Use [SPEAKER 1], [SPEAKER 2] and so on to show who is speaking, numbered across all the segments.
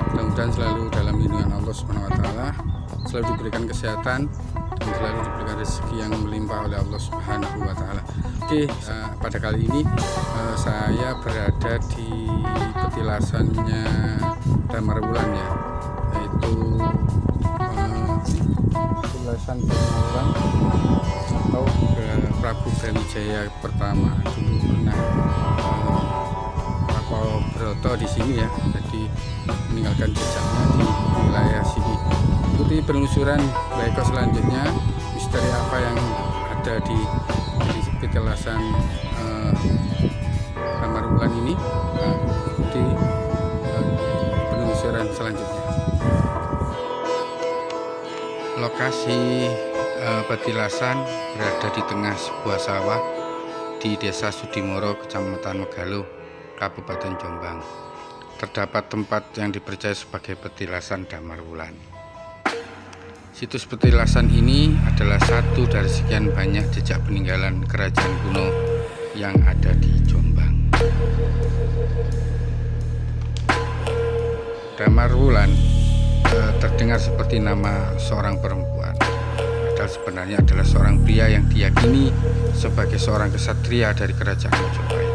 [SPEAKER 1] Mudah-mudahan selalu dalam lindungan Allah Subhanahu wa taala, selalu diberikan kesehatan dan selalu diberikan rezeki yang melimpah oleh Allah Subhanahu wa taala. Oke, pada kali ini saya berada di petilasannya Damar Wulan ya, yaitu petilasan Damar Wulan atau Prabu Brawijaya pertama. Dulu pernah Prabu Broto di sini ya, jadi meninggalkan jejaknya di wilayah sini. Ikuti penelusuran Baiko selanjutnya, misteri apa yang ada di petilasan Damar Wulan ini. Ikuti penelusuran selanjutnya. Lokasi petilasan berada di tengah sebuah sawah di Desa Sudimoro, Kecamatan Megalo, Kabupaten Jombang. Terdapat tempat yang dipercaya sebagai petilasan Damar Wulan. Situs petilasan ini adalah satu dari sekian banyak jejak peninggalan kerajaan kuno yang ada di Jombang. Damar Wulan terdengar seperti nama seorang perempuan, padahal sebenarnya adalah seorang pria yang diyakini sebagai seorang kesatria dari kerajaan Majapahit.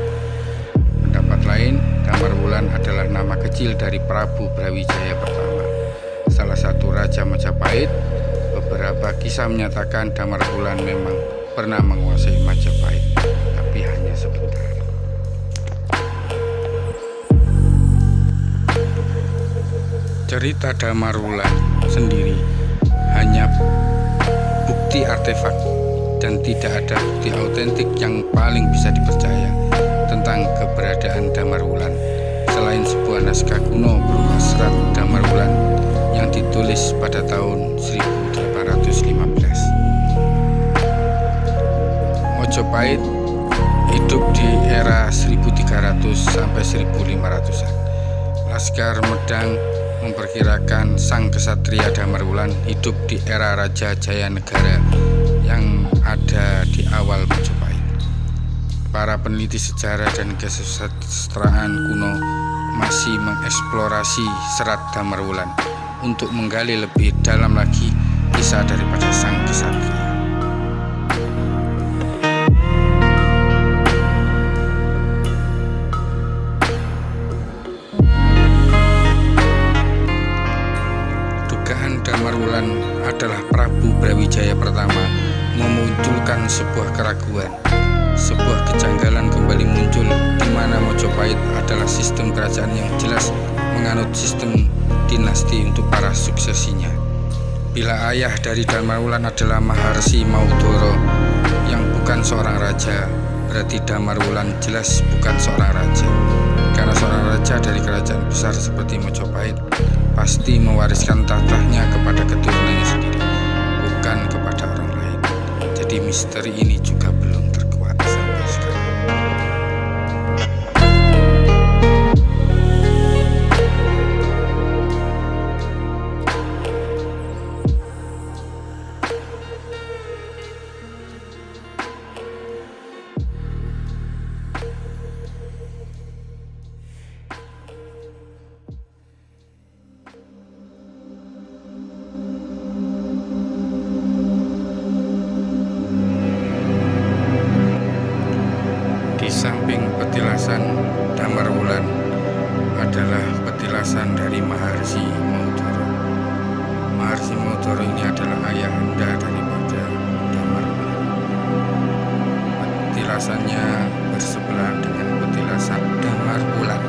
[SPEAKER 1] Pendapat lain, Damar Wulan adalah nama kecil dari Prabu Brawijaya pertama, salah satu raja Majapahit. Beberapa kisah menyatakan Damar Wulan memang pernah menguasai Majapahit, tapi hanya sebentar. Cerita Damar Wulan sendiri hanya bukti artefak dan tidak ada bukti autentik yang paling bisa dipercaya tentang keberadaan Damar Wulan selain sebuah naskah kuno berupa serat Damar Wulan yang ditulis pada tahun 1815. Majapahit hidup di era 1300 sampai 1500-an. Laskar Medang memperkirakan sang kesatria Damar Wulan hidup di era Raja Jayanegara yang ada di awal Majapahit. Para peneliti sejarah dan kesusastraan kuno masih mengeksplorasi serat Damar Wulan untuk menggali lebih dalam lagi kisah daripada sang kesatria. Dugaan Damar Wulan adalah Prabu Brawijaya pertama memunculkan sebuah keraguan. Sebuah kejanggalan kembali muncul di mana Majapahit adalah sistem kerajaan yang jelas menganut sistem dinasti untuk para suksesinya. Bila ayah dari Damar Wulan adalah Maharsi Maudoro yang bukan seorang raja, berarti Damar Wulan jelas bukan seorang raja. Karena seorang raja dari kerajaan besar seperti Majapahit pasti mewariskan tahtanya kepada keturunannya sendiri, bukan kepada orang lain. Jadi misteri ini juga belum terkuat sampai sekarang. Di samping petilasan Damar Wulan adalah petilasan dari Maharsi Maudoro. Maharsi Maudoro ini adalah ayahanda daripada Damar Wulan. Petilasannya bersebelah dengan petilasan Damar Wulan.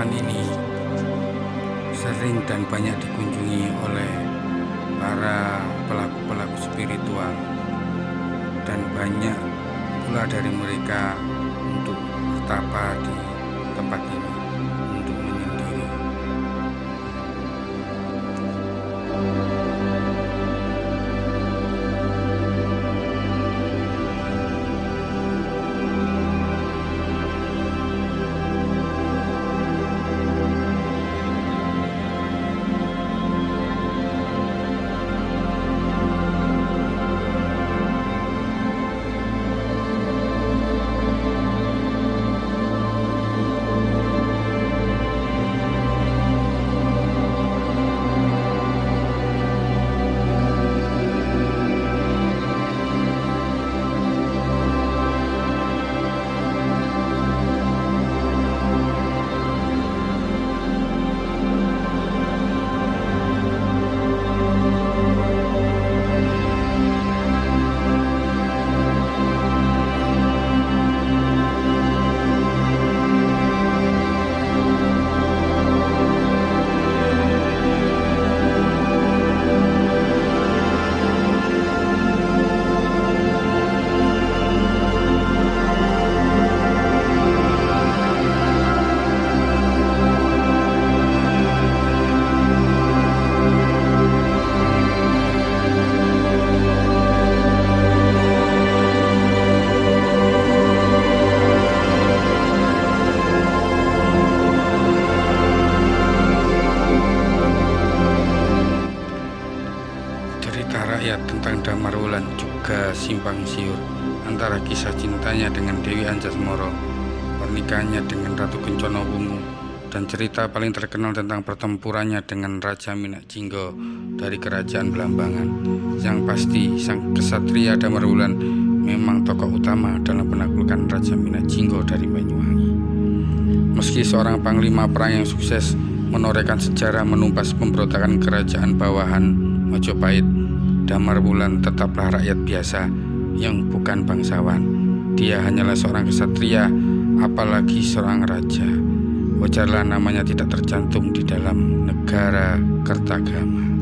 [SPEAKER 1] Ini sering dan banyak dikunjungi oleh para pelaku-pelaku spiritual, dan banyak pula dari mereka untuk bertapa di tempat ini untuk menyendiri. juga simpang siur antara kisah cintanya dengan Dewi Anjasmara, pernikahannya dengan Ratu Kencana Wungu, dan cerita paling terkenal tentang pertempurannya dengan Raja Minakjingga dari Kerajaan Blambangan. Yang pasti, sang kesatria Damarwulan memang tokoh utama dalam penaklukan Raja Minakjingga dari Banyuwangi. Meski seorang panglima perang yang sukses menorehkan sejarah menumpas pemberontakan kerajaan bawahan Majapahit, Damarwulan tetaplah rakyat biasa yang bukan bangsawan. Dia hanyalah seorang kesatria, apalagi seorang raja. Wajarlah namanya tidak tercantum di dalam negara Kertagama.